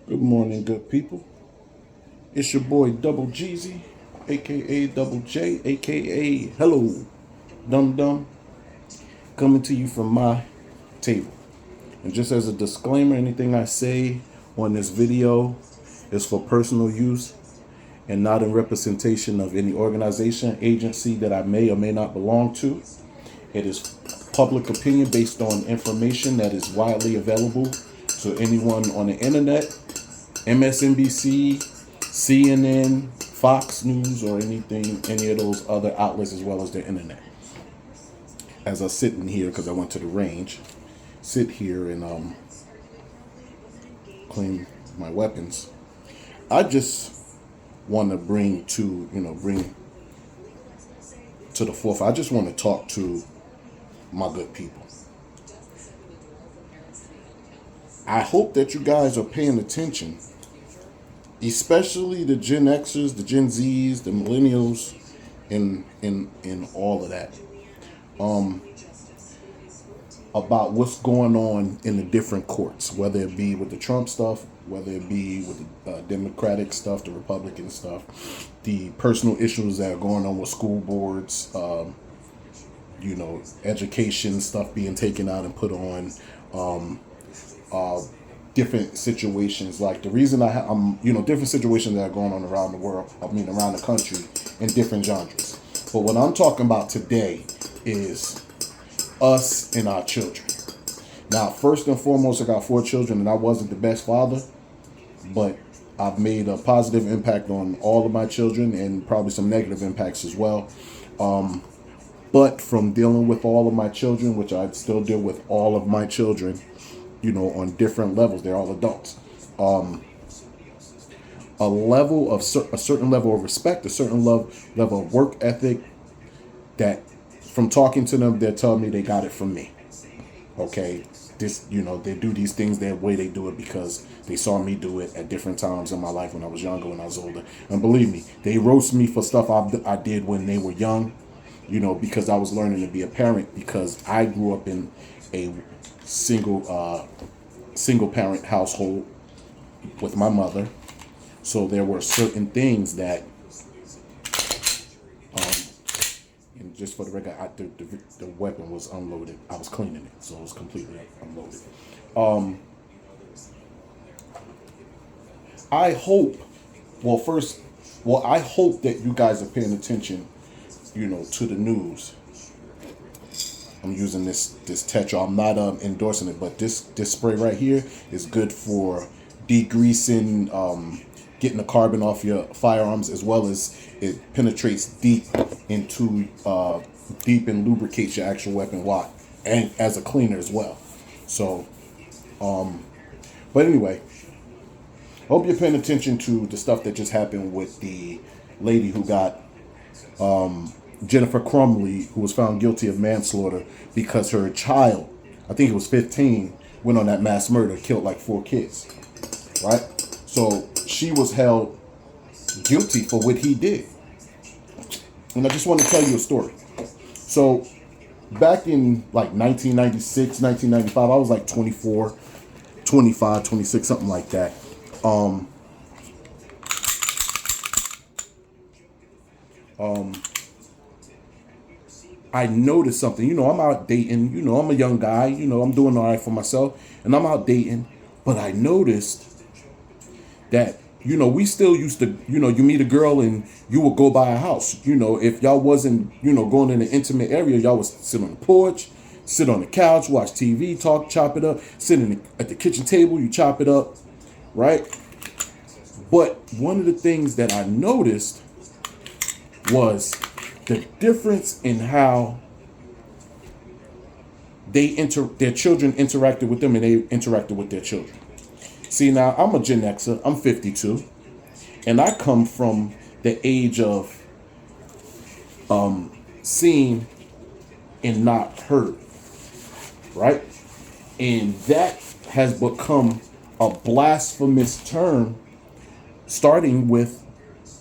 Good morning, good people. It's your boy Double Jeezy, aka Double J, aka Hello Dum Dum, coming to you from my table. And just as a disclaimer, anything I say on this video is for personal use and not in representation of any organization, agency that I may or may not belong to. It is public opinion based on information that is widely available to anyone on the internet, MSNBC, CNN, Fox News, or any of those other outlets, as well as the internet. As I sit in here, because I went to the range, sit here and clean my weapons. I just want to bring to the forefront. I just want to talk to my good people. I hope that you guys are paying attention, especially the Gen Xers, the Gen Zs, the millennials, and all of that, about what's going on in the different courts, whether it be with the Trump stuff, whether it be with the Democratic stuff, the Republican stuff, the personal issues that are going on with school boards, education stuff being taken out and put on, different situations. Like the reason I'm different situations that are going on around the world. I mean, around the country in different genres. But what I'm talking about today is us and our children. Now, first and foremost, I got 4 children, and I wasn't the best father, but I've made a positive impact on all of my children and probably some negative impacts as well. But from dealing with all of my children, which I still deal with all of my children, on different levels, they're all adults. A certain level of respect, a certain level of work ethic that from talking to them, they're telling me they got it from me. Okay. They do these things their way. They do it because they saw me do it at different times in my life when I was younger, when I was older. And believe me, they roast me for stuff I did when they were young, because I was learning to be a parent, because I grew up in a single parent household with my mother. So there were certain things that, and just for the record, the weapon was unloaded. I was cleaning it, so it was completely unloaded. I hope, I hope that you guys are paying attention, to the news. I'm using this Tetra. I'm not endorsing it, but this spray right here is good for degreasing, getting the carbon off your firearms, as well as it penetrates deep and lubricates your actual weapon wad, and as a cleaner as well. So, but anyway, I hope you're paying attention to the stuff that just happened with the lady who got Jennifer Crumley, who was found guilty of manslaughter because her child, I think it was 15, went on that mass murder, killed like 4 kids, right? So she was held guilty for what he did. And I just want to tell you a story. So back in like 1996, 1995, I was like 24, 25, 26, something like that. I noticed something. I'm out dating. I'm a young guy. I'm doing all right for myself, and I'm out dating. But I noticed that we still used to you meet a girl and you would go by a house. If y'all wasn't going in an intimate area, y'all would sit on the porch, sit on the couch, watch TV, talk, chop it up, sit at the kitchen table, you chop it up, right? But one of the things that I noticed was the difference in how their children interacted with them and they interacted with their children. See, now I'm a Gen Xer, I'm 52, and I come from the age of seen and not heard, right? And that has become a blasphemous term, starting with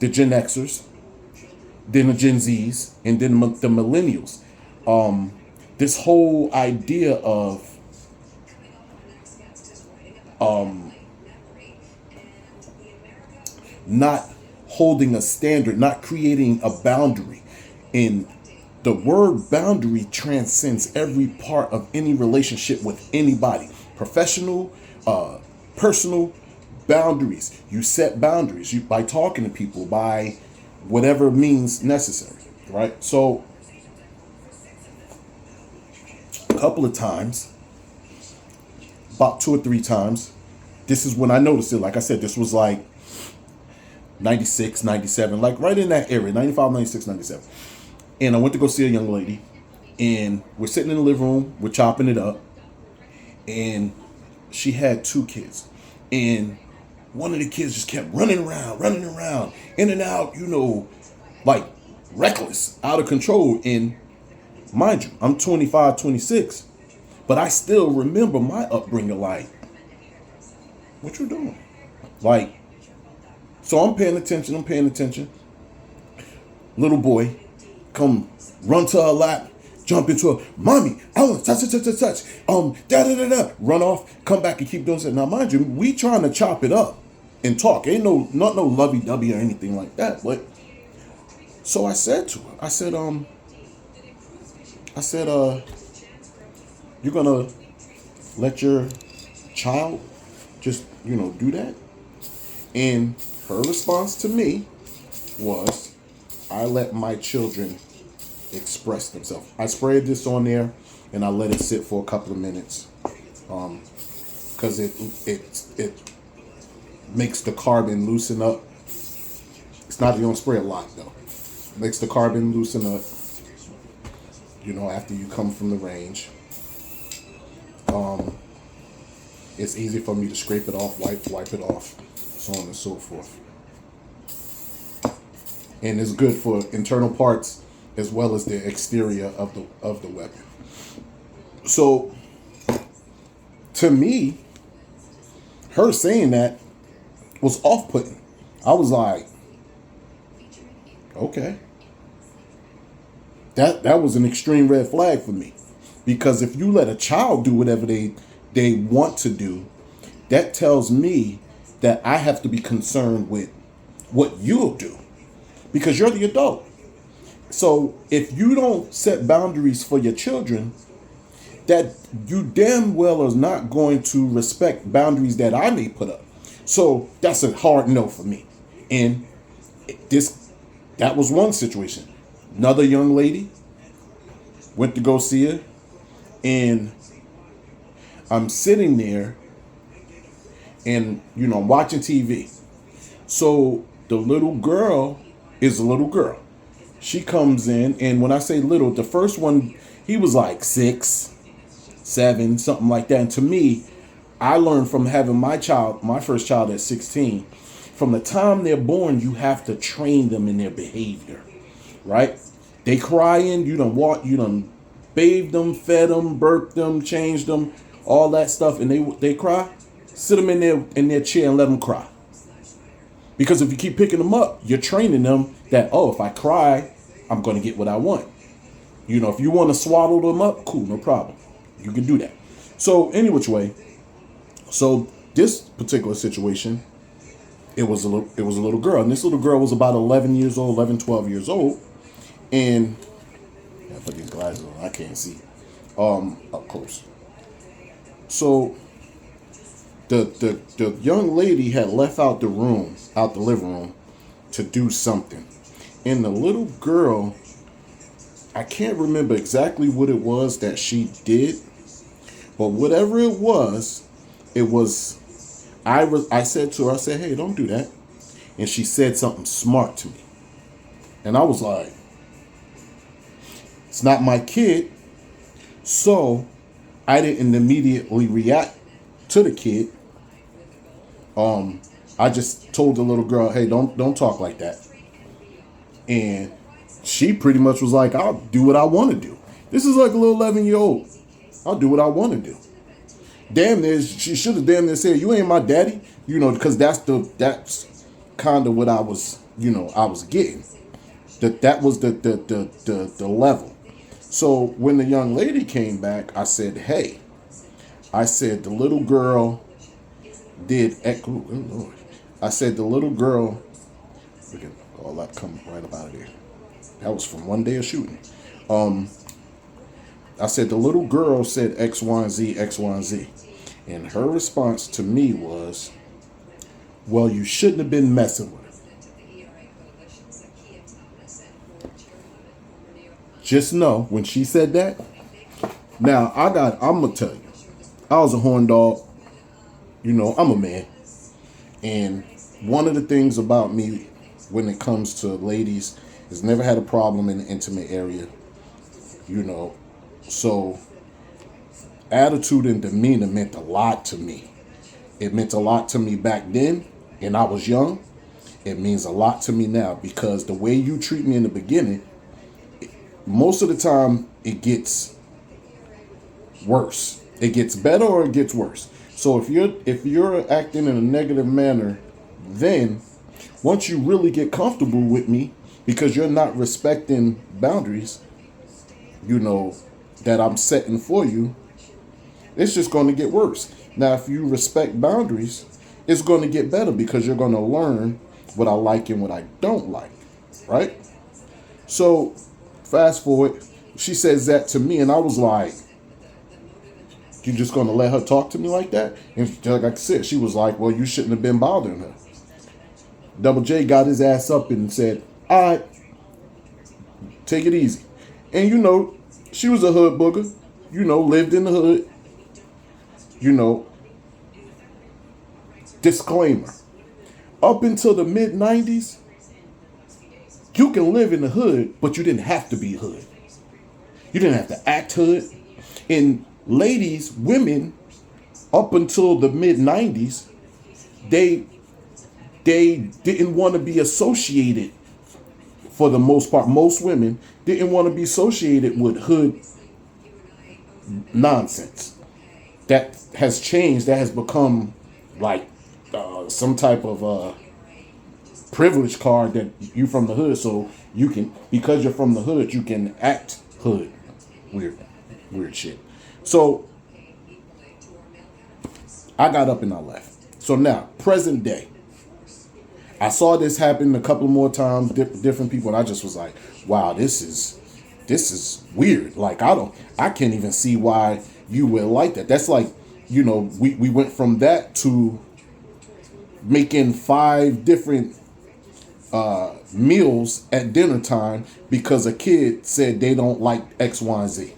the Gen Xers, then the Gen Zs, and then the millennials. This whole idea of not holding a standard, not creating a boundary. And the word boundary transcends every part of any relationship with anybody, professional, personal. Boundaries. You set boundaries by talking to people, by whatever means necessary, right? So a couple of times, about 2 or 3 times, this is when I noticed it. Like I said, this was like 96, 97, like right in that area, 95, 96, 97. And I went to go see a young lady, and we're sitting in the living room, we're chopping it up, and she had 2 kids. And one of the kids just kept running around, in and out, like reckless, out of control. And mind you, I'm 25, 26, but I still remember my upbringing. Like, what you doing? Like, so I'm paying attention. Little boy come run to her lap, jump into her, mommy, I want to touch. Run off, come back and keep doing it. Now, mind you, we trying to chop it up and talk. Ain't not no lovey-dovey or anything like that. But so I said to her, I said, you're gonna let your child just, do that? And her response to me was, I let my children express themselves. I sprayed this on there and I let it sit for a couple of minutes, because it makes the carbon loosen up. It's not, you don't spray a lot though. It makes the carbon loosen up, after you come from the range. It's easy for me to scrape it off, wipe it off, so on and so forth. And it's good for internal parts as well as the exterior of the weapon. So to me, her saying that was off-putting. I was like, okay. That was an extreme red flag for me. Because if you let a child do whatever they want to do, that tells me that I have to be concerned with what you'll do. Because you're the adult. So if you don't set boundaries for your children, that you damn well are not going to respect boundaries that I may put up. So that's a hard no for me. And that was one situation. Another young lady, went to go see her, and I'm sitting there and, I'm watching TV. So the little girl is a little girl. She comes in, and when I say little, the first one, he was like 6, 7, something like that. And to me, I learned from having my first child at 16, from the time they're born, you have to train them in their behavior, right? They crying, you done bathed them, fed them, burped them, changed them, all that stuff, and they cry, sit them in their chair and let them cry. Because if you keep picking them up, you're training them that, if I cry, I'm going to get what I want. If you want to swaddle them up, cool, no problem. You can do that. So any which way, so this particular situation, it was a little girl. And this little girl was about 11, 12 years old. And I put these glasses on, I can't see up close. So the young lady had left out the living room, to do something. And the little girl, I can't remember exactly what it was that she did, but whatever it was, I said to her, I said, hey, don't do that. And she said something smart to me. And I was like, it's not my kid. So I didn't immediately react to the kid. I just told the little girl, hey, don't talk like that. And she pretty much was like, I'll do what I want to do. This is like a little 11-year-old. I'll do what I want to do. Damn near, she should have damn near said, you ain't my daddy. Because that's kind of what I was, I was getting. That was the level. So when the young lady came back, I said, hey, the little girl did, oh Lord. I said, the little girl Look at all that coming right up out of there. That was from one day of shooting. I said the little girl said X, Y, and Z, X, Y, and Z. And her response to me was, well, you shouldn't have been messing with her. Just know when she said that, now I'm gonna tell you, I was a horn dog. You know, I'm a man. And one of the things about me when it comes to ladies is never had a problem in the intimate area. You know, so attitude and demeanor meant a lot to me. It meant a lot to me back then, and I was young. It means a lot to me now because the way you treat me in the beginning, most of the time it gets worse. It gets better or it gets worse. So if you're acting in a negative manner, then once you really get comfortable with me because you're not respecting boundaries, you know, that I'm setting for you, it's just going to get worse. Now, if you respect boundaries, it's going to get better because you're going to learn what I like and what I don't like, right? So fast forward, she says that to me and I was like, you just going to let her talk to me like that? And like I said, she was like, well, you shouldn't have been bothering her. Double J got his ass up and said, all right, take it easy. And you know, she was a hood booger, you know, lived in the hood, you know. Disclaimer, up until the mid 90s, you can live in the hood, but you didn't have to be hood. You didn't have to act hood. And ladies, women, up until the mid 90s, they didn't want to be associated, for the most part. Most women didn't want to be associated with hood nonsense. That has changed. That has become like some type of privilege card that you from the hood, so you can, because you're from the hood, you can act hood. Weird shit. So I got up and I left. So now, present day, I saw this happen a couple more times, different people, and I just was like, wow, this is weird. Like, I can't even see why you would like that. That's like, you know, we went from that to making 5 different meals at dinner time because a kid said they don't like X, Y, and Z.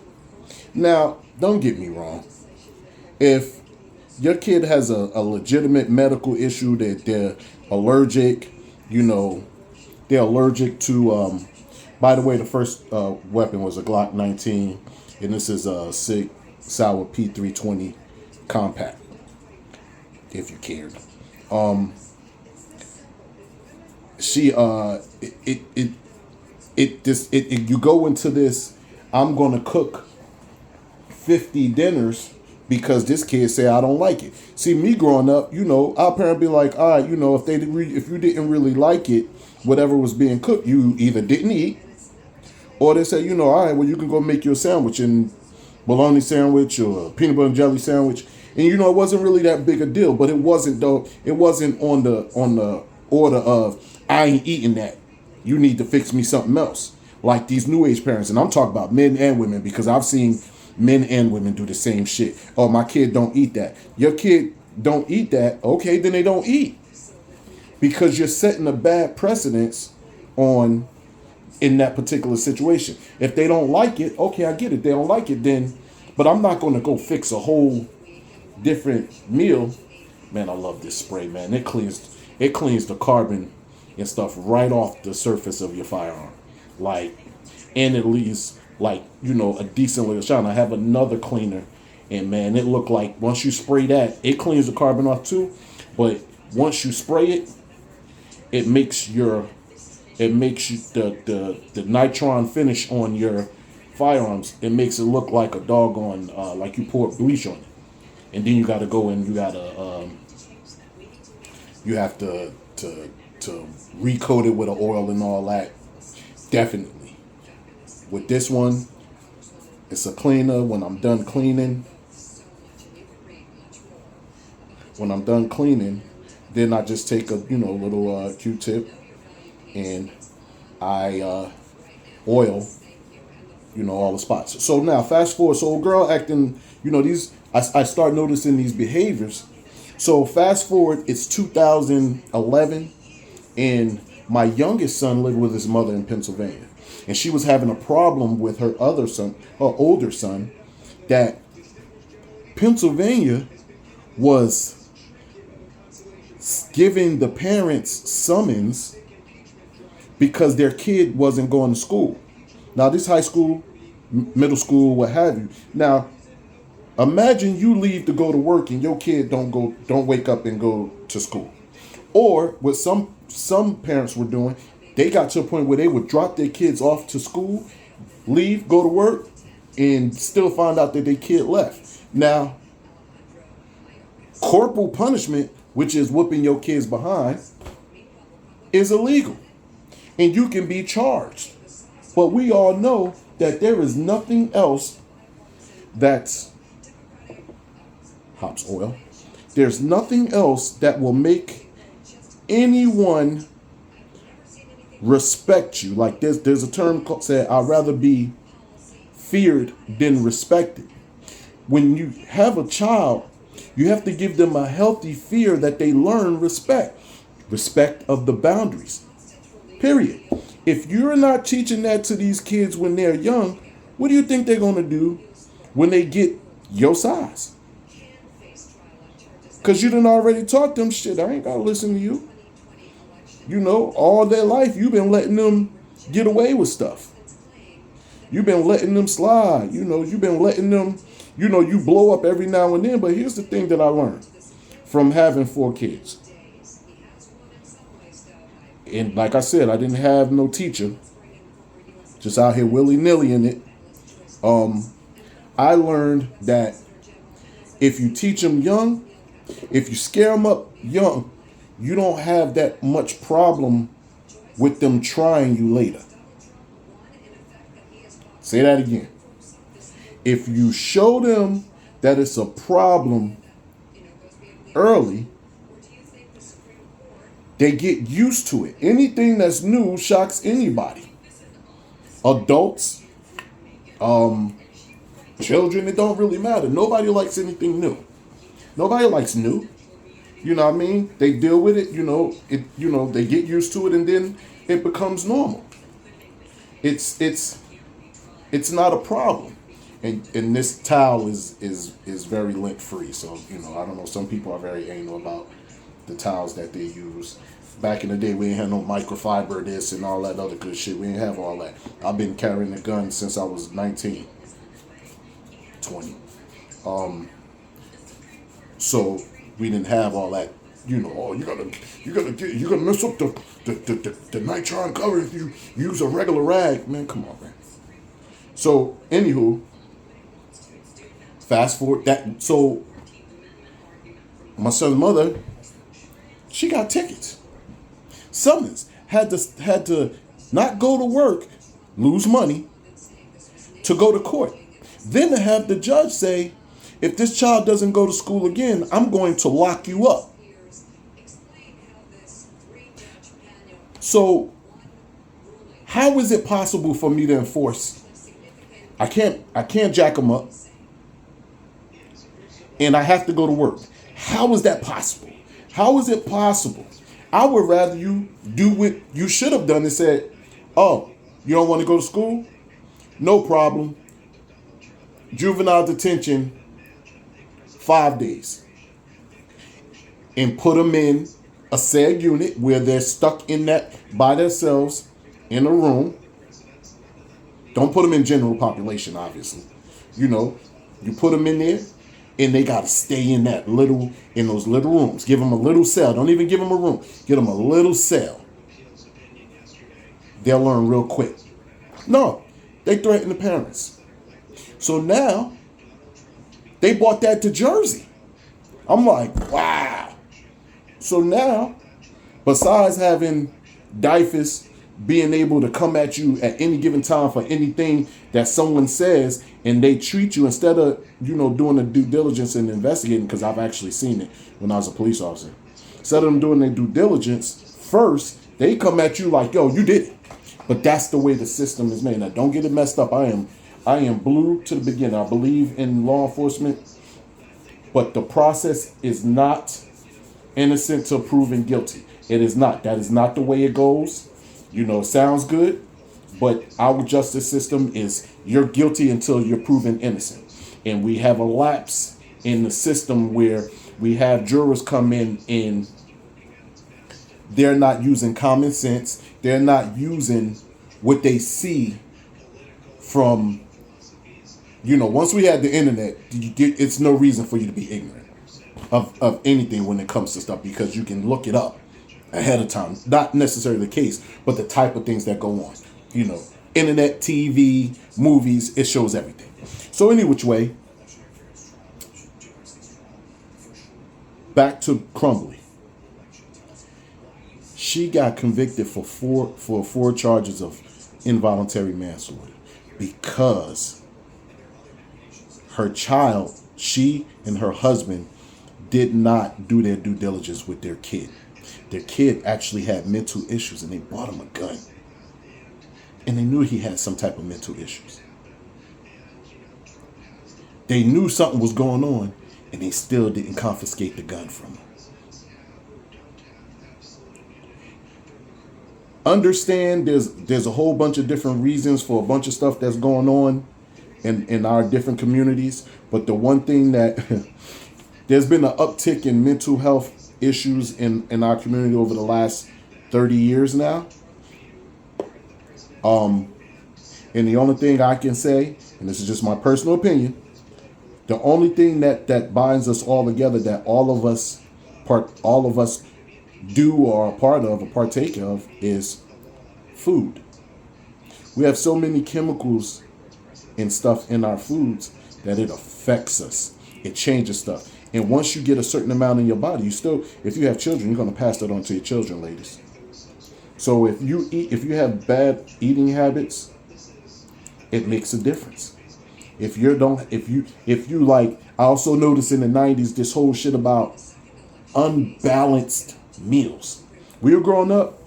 Now, don't get me wrong. If your kid has a legitimate medical issue that they're allergic, you know, they're allergic to, by the way, the first weapon was a Glock 19, and this is a Sig Sauer P320 compact, if you cared. You go into this, I'm gonna cook 50 dinners because this kid say I don't like it. See, me growing up, you know, our parent be like, all right, you know, if you didn't really like it, whatever was being cooked, you either didn't eat, or they say, you know, all right, well, you can go make you a sandwich, and bologna sandwich or a peanut butter and jelly sandwich. And you know, it wasn't really that big a deal, but it wasn't though. It wasn't on the order of I ain't eating that. You need to fix me something else. Like these new age parents, and I'm talking about men and women because I've seen men and women do the same shit. Oh, my kid don't eat that. Your kid don't eat that. Okay, then they don't eat because you're setting a bad precedence on in that particular situation. If they don't like it, okay, I get it. They don't like it then, but I'm not going to go fix a whole different meal. Man, I love this spray, man. It cleans the carbon and stuff right off the surface of your firearm. Like, and it leaves like, you know, a decent little shine. I have another cleaner, and man, it looked like once you spray that, it cleans the carbon off too. But once you spray it, it makes you the nitron finish on your firearms. It makes it look like a doggone like you pour bleach on it, and then you got to go and you have to recoat it with an oil and all that. Definitely. With this one, it's a cleaner. When I'm done cleaning, then I just take a little Q-tip and I oil, all the spots. So now fast forward, so a girl acting, these, I start noticing these behaviors. So fast forward, it's 2011, and my youngest son lived with his mother in Pennsylvania, and she was having a problem with her other son, her older son, that Pennsylvania was giving the parents summons because their kid wasn't going to school. Now, this high school, middle school, what have you. Now, imagine you leave to go to work and your kid don't wake up and go to school. Or what some parents were doing, they got to a point where they would drop their kids off to school, leave, go to work, and still find out that their kid left. Now, corporal punishment, which is whooping your kids behind, is illegal. And you can be charged. But we all know that there is nothing else that's hops oil. There's nothing else that will make anyone respect you. Like there's a term called, said, I'd rather be feared than respected. When you have a child, you have to give them a healthy fear that they learn respect of the boundaries. Period. If you're not teaching that to these kids when they're young, what do you think they're going to do when they get your size? Because you done already taught them, shit, I ain't got to listen to you. All their life, you've been letting them get away with stuff. You've been letting them slide. You've been letting them, you blow up every now and then. But here's the thing that I learned from having 4 kids. And like I said, I didn't have no teacher, just out here willy-nilly in it. I learned that if you teach them young, if you scare them up young, you don't have that much problem with them trying you later. Say that again. If you show them that it's a problem early, they get used to it. Anything that's new shocks anybody. Adults, children, it don't really matter. Nobody likes anything new. Nobody likes new. You know what I mean? They deal with it, they get used to it, and then it becomes normal. It's not a problem. And this towel is very lint free. So, I don't know, some people are very anal about the towels that they use. Back in the day, we ain't had no microfiber this and all that other good shit. We ain't have all that. I've been carrying a gun since I was 19, 20. So we didn't have all that, you're gonna mess up the nitron cover if you use a regular rag. Man, come on, man. So, anywho, fast forward that. So, my son's mother, she got tickets, summons, had to not go to work, lose money, to go to court. Then to have the judge say, if this child doesn't go to school again, I'm going to lock you up. So, how is it possible for me to enforce? I can't jack them up, and I have to go to work. How is that possible? How is it possible? I would rather you do what you should have done and said, oh, you don't want to go to school? No problem. Juvenile detention, 5 days. And put them in a SAG unit where they're stuck in that by themselves in a room. Don't put them in general population, obviously. You put them in there, and they got to stay in those little rooms. Give them a little cell. Don't even give them a room. Give them a little cell. They'll learn real quick. No, they threaten the parents. So now, they brought that to Jersey. I'm like, wow. So now, besides having DYFS being able to come at you at any given time for anything that someone says, and they treat you, instead of, doing the due diligence and investigating, because I've actually seen it when I was a police officer. Instead of them doing their due diligence first, They come at you like, yo, you did it. But that's the way the system is made. Now, don't get it messed up. I am blue to the beginning. I believe in law enforcement, but the process is not innocent till proven guilty. It is not. That is not the way it goes. You know, it sounds good, but our justice system is you're guilty until you're proven innocent. And we have a lapse in the system where we have jurors come in and they're not using common sense. They're not using what they see from, you know, once we had the internet, it's no reason for you to be ignorant of anything when it comes to stuff, because you can look it up ahead of time. Not necessarily the case, but the type of things that go on. You know, internet, TV, movies, it shows everything. So any which way, back to Crumbly. She got convicted for four charges of involuntary manslaughter because her child, she and her husband, did not do their due diligence with their kid. Their kid actually had mental issues, and they bought him a gun. And they knew he had some type of mental issues. They knew something was going on, and they still didn't confiscate the gun from him. Understand there's a whole bunch of different reasons for a bunch of stuff that's going on in our different communities. But the one thing that there's been an uptick in mental health issues in our community over the last 30 years now. And the only thing I can say, and this is just my personal opinion, the only thing that binds us all together, that all of us do or are part of or partake of, is food. We have so many chemicals and stuff in our foods that it affects us. It changes stuff. And once you get a certain amount in your body, if you have children, you're going to pass that on to your children, ladies. So if you have bad eating habits, it makes a difference. If you like, I also noticed in the 90s this whole shit about unbalanced meals. We were growing up,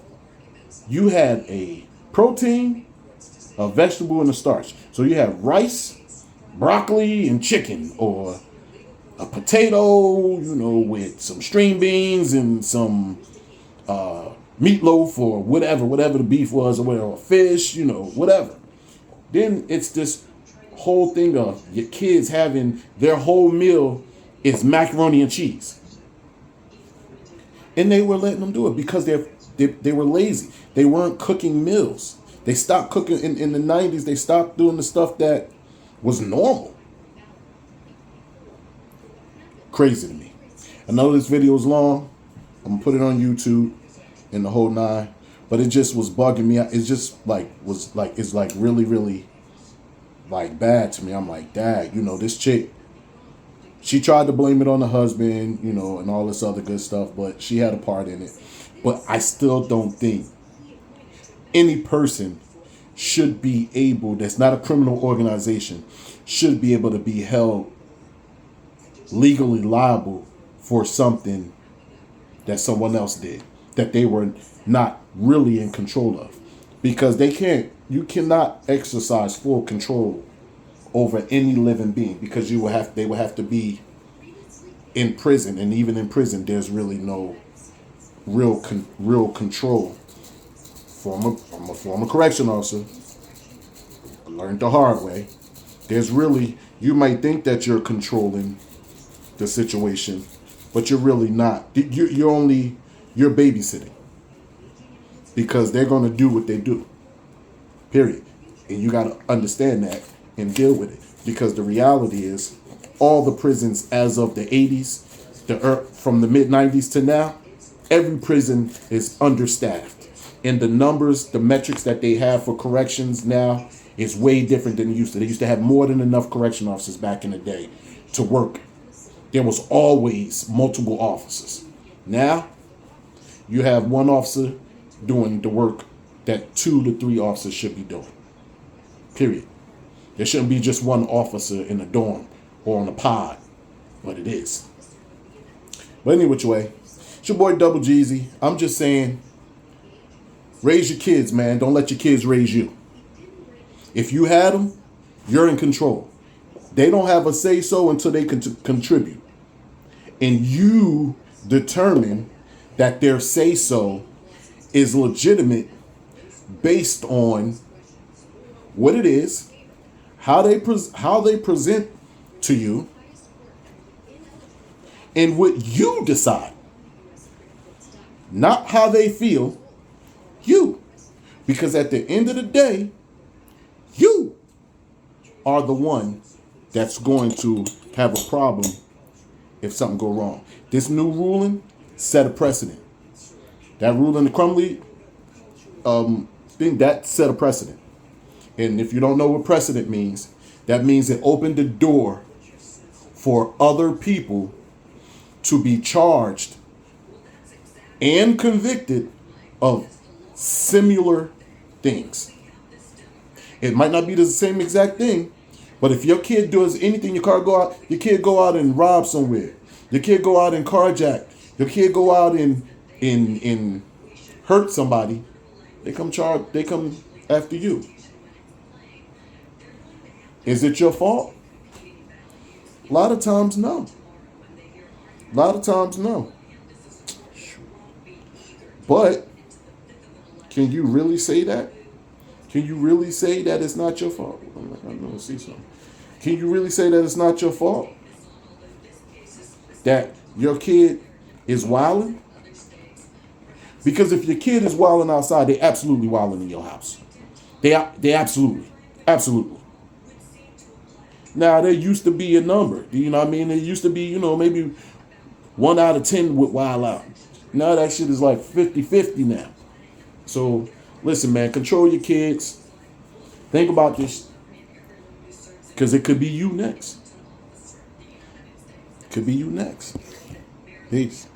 you had a protein, a vegetable, and a starch. So you have rice, broccoli, and chicken, or a potato, you know, with some string beans and some meatloaf or whatever the beef was, or whatever, fish, you know, whatever. Then it's this whole thing of your kids having their whole meal is macaroni and cheese. And they were letting them do it because they were lazy. They weren't cooking meals. They stopped cooking in the 90s. They stopped doing the stuff that was normal. Crazy to me. I know this video is long. I'm gonna put it on YouTube and the whole nine, but it just was bugging me out. It's just it's really, really like bad to me. I'm like, dad, you know, this chick, she tried to blame it on the husband, you know, and all this other good stuff, but she had a part in it. But I still don't think any person should be able, that's not a criminal organization, should be able to be held legally liable for something that someone else did, that they were not really in control of. Because you cannot exercise full control over any living being, because they would have to be in prison, and even in prison there's really no real control. I'm a former correction officer. I learned the hard way. You might think that you're controlling the situation, but you're really not. You're babysitting, because they're going to do what they do, period. And you got to understand that and deal with it, because the reality is all the prisons as of the 80s, from the mid 90s to now, every prison is understaffed. And the numbers, the metrics that they have for corrections now is way different than they used to. They used to have more than enough correction officers back in the day to work. There was always multiple officers. Now, you have one officer doing the work that 2 to 3 officers should be doing. Period. There shouldn't be just one officer in a dorm or on a pod, but it is. But any which way, it's your boy Double Jeezy. I'm just saying, Raise your kids, man. Don't let your kids raise you. If you had them, you're in control. They don't have a say so until they can contribute. And you determine that their say so is legitimate based on what it is, how they present to you, and what you decide. Not how they feel, you. Because at the end of the day, you are the one that's going to have a problem if something go wrong. This new ruling set a precedent. That ruling, the Crumley thing, that set a precedent. And if you don't know what precedent means, that means it opened the door for other people to be charged and convicted of similar things. It might not be the same exact thing, but if your kid does anything, your kid go out and rob somewhere, your kid go out and carjack, your kid go out and hurt somebody, they come after you. Is it your fault? A lot of times, no. A lot of times, no. But can you really say that? Can you really say that it's not your fault? I'm like, I know I see something. Can you really say that it's not your fault? That your kid is wilding? Because if your kid is wilding outside, they absolutely wilding in your house. They absolutely. Now, there used to be a number. You know what I mean? There used to be, maybe 1 out of 10 would wild out. Now that shit is like 50-50 now. So, listen, man, control your kids. Think about this. Because it could be you next. Could be you next. Peace.